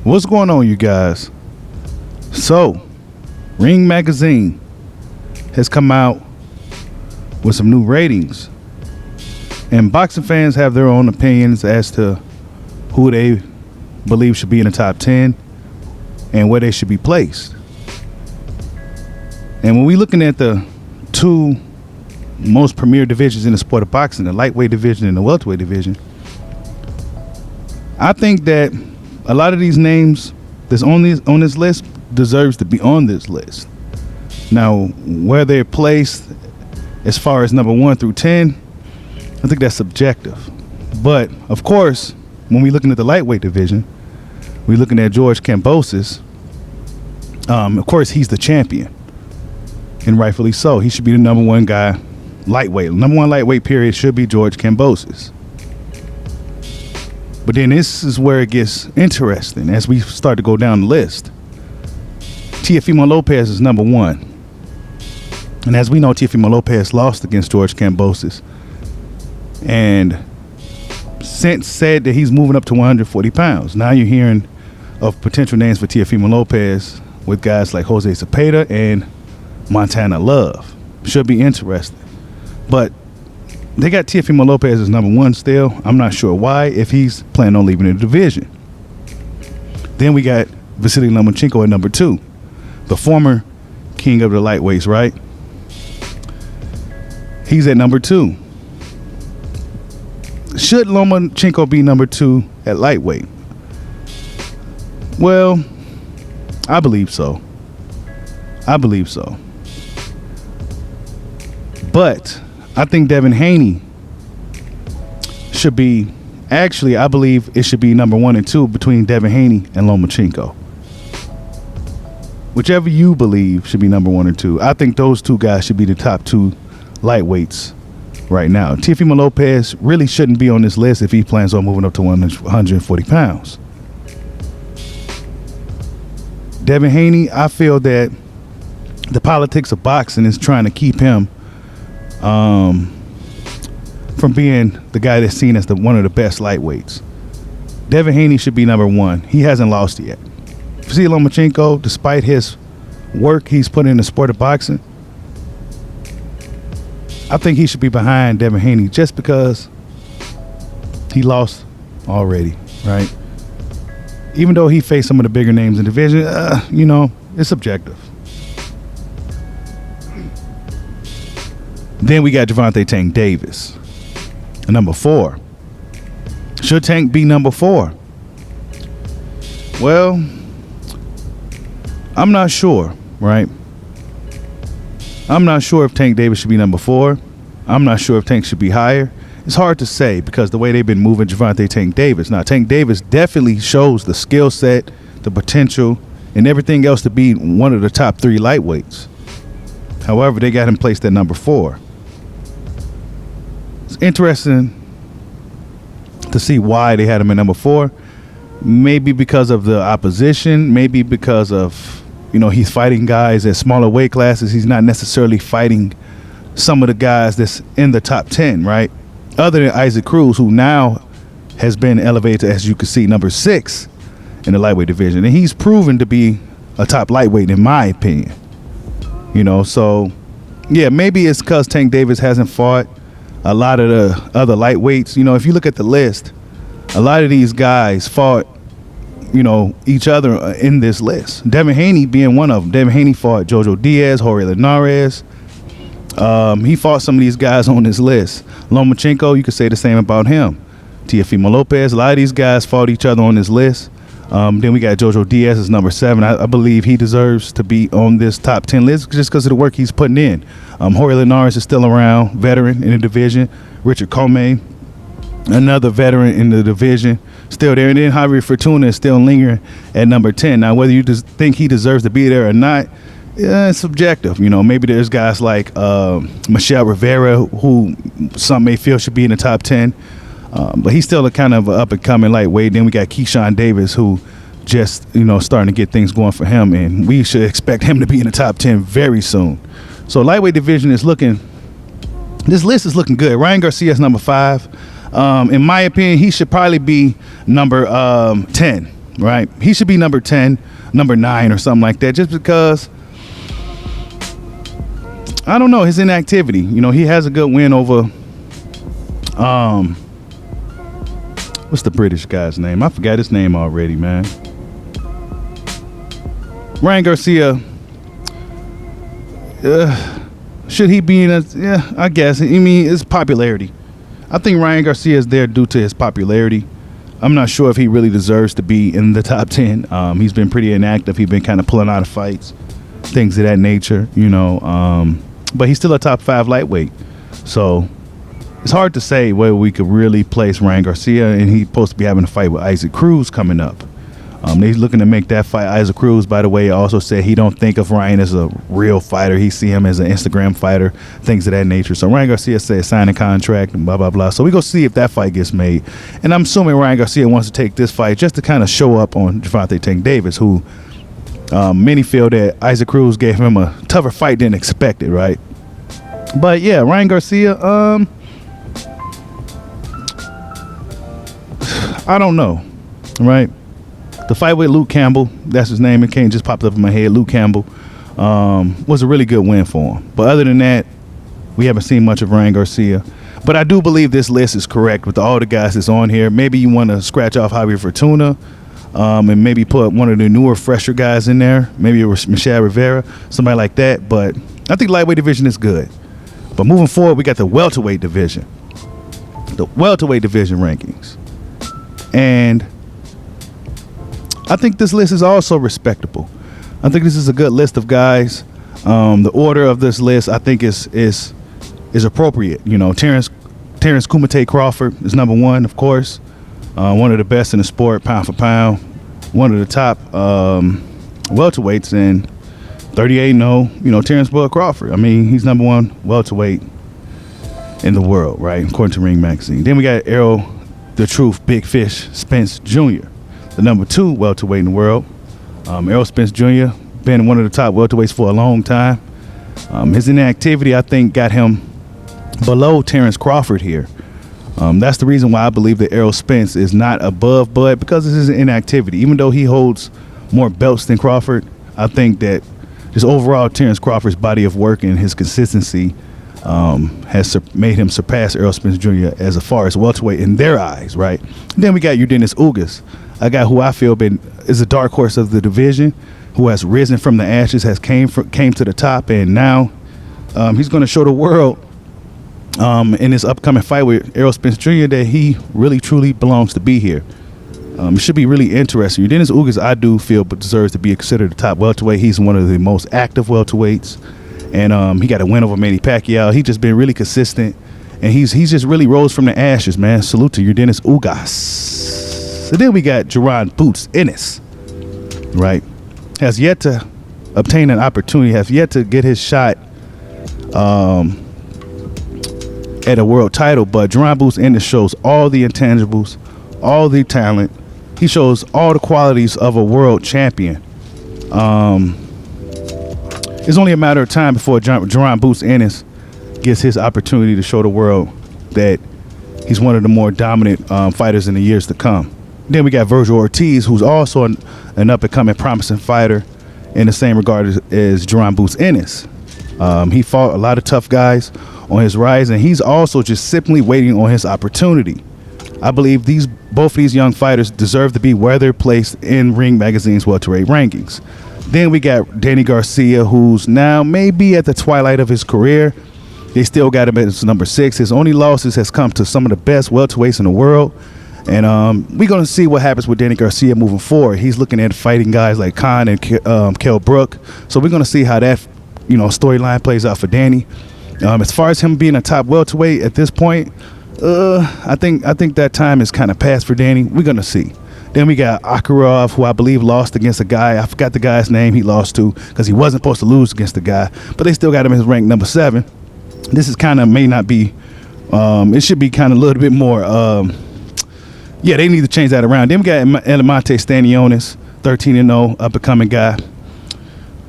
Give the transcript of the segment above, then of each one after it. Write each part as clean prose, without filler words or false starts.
What's going on, you guys? So, Ring Magazine has come out with some new ratings, and boxing fans have their own opinions as to who they believe should be in the top 10 and where they should be placed. And when we're looking at the two most premier divisions in the sport of boxing, the lightweight division and the welterweight division, I think that a lot of these names that's on this list deserves to be on this list. Now, where they're placed as far as number 1 through 10, I think that's subjective. But of course, when we're looking at the lightweight division, we're looking at George Kambosos. Of course, he's the champion, and rightfully so. He should be the number one guy, lightweight. Number one lightweight period should be George Kambosos. But then this is where it gets interesting as we start to go down the list. Teofimo Lopez is number 1. And as we know, Teofimo Lopez lost against George Kambosos, and since said that he's moving up to 140 pounds. Now you're hearing of potential names for Teofimo Lopez with guys like Jose Zepeda and Montana Love. Should be interesting. But they got Teofimo Lopez as number 1 still. I'm not sure why, if he's planning on leaving the division. Then we got Vasily Lomachenko at number 2, the former king of the lightweights, right? He's at number 2. Should Lomachenko be number 2 at lightweight? Well, I believe so. But I think Devin Haney should be, actually, I believe it should be number 1 and 2 between Devin Haney and Lomachenko. Whichever you believe should be number 1 and 2. I think those two guys should be the top 2 lightweights right now. Teofimo Lopez really shouldn't be on this list if he plans on moving up to 140 pounds. Devin Haney, I feel that the politics of boxing is trying to keep him from being the guy that's seen as one of the best lightweights. Devin Haney should be number 1. He hasn't lost yet. Vasily Lomachenko, despite his work he's put in the sport of boxing, I think he should be behind Devin Haney just because he lost already, right? Even though he faced some of the bigger names in the division, it's subjective. Then we got Gervonta Tank Davis, number 4. Should Tank be number 4? Well, I'm not sure, right? I'm not sure if Tank Davis should be number 4. I'm not sure if Tank should be higher. It's hard to say because the way they've been moving Gervonta Tank Davis. Now, Tank Davis definitely shows the skill set, the potential, and everything else to be one of the top 3 lightweights. However, they got him placed at number 4. It's interesting to see why they had him at number 4. Maybe because of the opposition, maybe because of, he's fighting guys at smaller weight classes. He's not necessarily fighting some of the guys that's in the top 10, right? Other than Isaac Cruz, who now has been elevated to, as you can see, number 6 in the lightweight division. And he's proven to be a top lightweight, in my opinion. So, yeah, maybe it's because Tank Davis hasn't fought a lot of the other lightweights. If you look at the list, a lot of these guys fought each other in this list. Devin Haney being one of them. Devin Haney fought Jojo Diaz, Jorge Linares. He fought some of these guys on this list. Lomachenko, you could say the same about him. Teofimo Lopez, a lot of these guys fought each other on this list. Then we got Jojo Diaz as number 7. I believe he deserves to be on this top 10 list just because of the work he's putting in. Jorge Linares is still around, veteran in the division. Richard Comey, another veteran in the division, still there. And then Javier Fortuna is still lingering at number 10. Now, whether you just think he deserves to be there or not, it's subjective. Maybe there's guys like Michelle Rivera, who some may feel should be in the top 10. But he's still a kind of up-and-coming lightweight. Then we got Keyshawn Davis, who just, starting to get things going for him. And we should expect him to be in the top 10 very soon. So lightweight division is looking, this list is looking good. Ryan Garcia is number 5. In my opinion, he should probably be number 10. right? He should be number 10, number 9 or something like that, just because, I don't know, his inactivity. You know, he has a good win over, what's the British guy's name? I forgot his name already, man. Ryan Garcia, should he be in a, yeah, I guess. I mean, it's popularity. I think Ryan Garcia is there due to his popularity. I'm not sure if he really deserves to be in the top 10. He's been pretty inactive. He's been kind of pulling out of fights, things of that nature, you know. But he's still a top 5 lightweight. So it's hard to say where we could really place Ryan Garcia, and he's supposed to be having a fight with Isaac Cruz coming up. They're looking to make that fight. Isaac Cruz, by the way, also said he don't think of Ryan as a real fighter. He see him as an Instagram fighter, things of that nature. So Ryan Garcia said sign a contract and blah, blah, blah. So we go see if that fight gets made. And I'm assuming Ryan Garcia wants to take this fight just to kind of show up on Gervonta Tank Davis, who many feel that Isaac Cruz gave him a tougher fight than expected, right? But yeah, Ryan Garcia, I don't know, right? The fight with Luke Campbell, that's his name, it can't just popped up in my head. Luke Campbell was a really good win for him. But other than that, we haven't seen much of Ryan Garcia. But I do believe this list is correct with all the guys that's on here. Maybe you want to scratch off Javier Fortuna and maybe put one of the newer, fresher guys in there. Maybe it was Michelle Rivera, somebody like that. But I think lightweight division is good. But moving forward, we got the welterweight division. The welterweight division rankings. And I think this list is also respectable. I think this is a good list of guys. The order of this list, I think, is appropriate. You know, Terrence Kumite Crawford is number 1, of course. One of the best in the sport, pound for pound. One of the top welterweights, and 38-0. You know, Terrence Bud Crawford. I mean, he's number 1 welterweight in the world, right? According to Ring Magazine. Then we got Errol the Truth Big Fish Spence Jr., the number 2 welterweight in the world. Errol Spence Jr. been one of the top welterweights for a long time. His inactivity, I think, got him below Terrence Crawford here. That's the reason why I believe that Errol Spence is not above Bud, because of his inactivity. Even though he holds more belts than Crawford, I think that just overall Terrence Crawford's body of work and his consistency has made him surpass Errol Spence Jr. as far as welterweight in their eyes, right? Then we got Yordenis Ugas, a guy who I feel is a dark horse of the division, who has risen from the ashes, has came to the top, and now he's going to show the world in his upcoming fight with Errol Spence Jr. that he really truly belongs to be here. It should be really interesting. Yordenis Ugas, I do feel, deserves to be considered the top welterweight. He's one of the most active welterweights, and he got a win over Manny Pacquiao. He's just been really consistent, and he's just really rose from the ashes, man. Salute to Yordenis Ugas. So then we got Jaron Boots Ennis, right? Has yet to obtain an opportunity, has yet to get his shot at a world title, but Jaron Boots Ennis shows all the intangibles, all the talent. He shows all the qualities of a world champion. It's only a matter of time before Jaron Boots Ennis gets his opportunity to show the world that he's one of the more dominant fighters in the years to come. Then we got Virgil Ortiz, who's also an up-and-coming promising fighter in the same regard as Jaron Boots Ennis. He fought a lot of tough guys on his rise, and he's also just simply waiting on his opportunity. I believe both of these young fighters deserve to be where they're placed in Ring Magazine's welterweight rankings. Then we got Danny Garcia, who's now maybe at the twilight of his career. They still got him as number 6. His only losses has come to some of the best welterweights in the world. And we're going to see what happens with Danny Garcia moving forward. He's looking at fighting guys like Khan and Kell Brook. So we're going to see how that storyline plays out for Danny. As far as him being a top welterweight at this point, I think that time is kind of past for Danny. We're going to see. Then we got Akurov, who I believe lost against a guy. I forgot the guy's name he lost to because he wasn't supposed to lose against the guy. But they still got him as ranked number 7. This is kind of may not be it should be kind of a little bit more yeah, they need to change that around. Then we got Elamante Stanionis, 13-0, up-and-coming guy,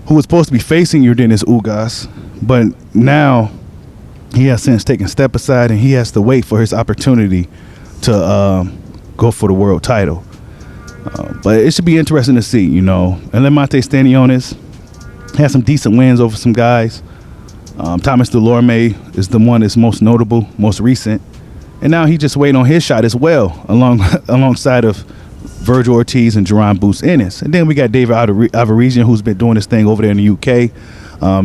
who was supposed to be facing Yordenis Ugas, but now he has since taken a step aside, and he has to wait for his opportunity to go for the world title. But it should be interesting to see, you know. And Lamante Stanionis had some decent wins over some guys. Thomas Delorme is the one that's most notable, most recent. And now he's just waiting on his shot as well, alongside of Virgil Ortiz and Jerron Boots Ennis. And then we got David Alvarez, who's been doing this thing over there in the UK.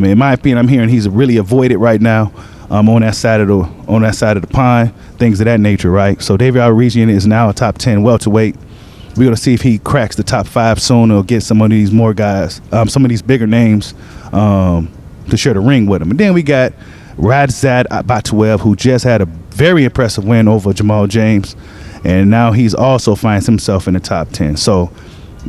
In my opinion, I'm hearing he's really avoided right now on that side of the pond, things of that nature, right? So David Alvarez is now a top 10 welterweight. We're going to see if he cracks the top 5 soon or get some of these more guys, some of these bigger names to share the ring with him. And then we got Radzad Batuev, who just had a very impressive win over Jamal James, and now he's also finds himself in the top 10. So,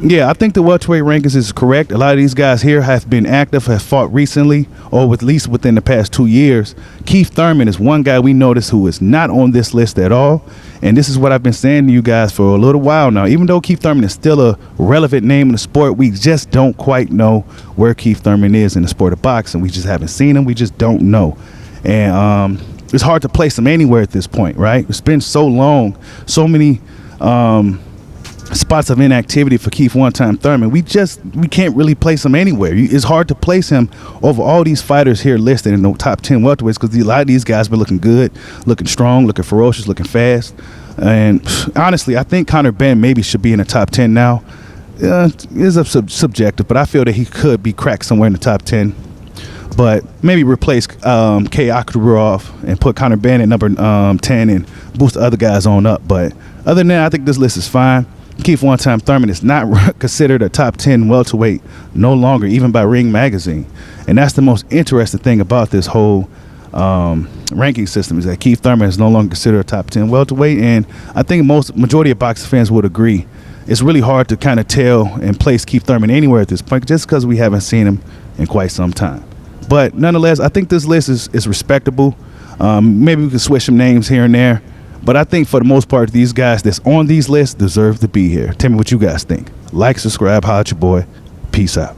yeah, I think the welterweight rankings is correct. A lot of these guys here have been active, have fought recently, or at least within the past 2 years. Keith Thurman is one guy we noticed who is not on this list at all. And this is what I've been saying to you guys for a little while now. Even though Keith Thurman is still a relevant name in the sport, we just don't quite know where Keith Thurman is in the sport of boxing. We just haven't seen him. We just don't know. And it's hard to place him anywhere at this point, right? It's been so long, so many spots of inactivity for Keith one-time Thurman. We can't really place him anywhere. It's hard to place him over all these fighters here listed in the top 10 welterweights, because a lot of these guys been looking good, looking strong, looking ferocious, looking fast. And honestly, I think Conor Benn maybe should be in the top 10 now. It's subjective, but I feel that he could be cracked somewhere in the top 10. But maybe replace K. Akhtarov and put Conor Benn at number 10 and boost the other guys on up. But other than that, I think this list is fine. Keith one-time Thurman is not considered a top 10 welterweight no longer, even by Ring Magazine. And that's the most interesting thing about this whole ranking system, is that Keith Thurman is no longer considered a top 10 welterweight. And I think majority of boxing fans would agree. It's really hard to kind of tell and place Keith Thurman anywhere at this point, just because we haven't seen him in quite some time. But nonetheless, I think this list is respectable. Maybe we can switch some names here and there. But I think for the most part, these guys that's on these lists deserve to be here. Tell me what you guys think. Like, subscribe, holla at your boy. Peace out.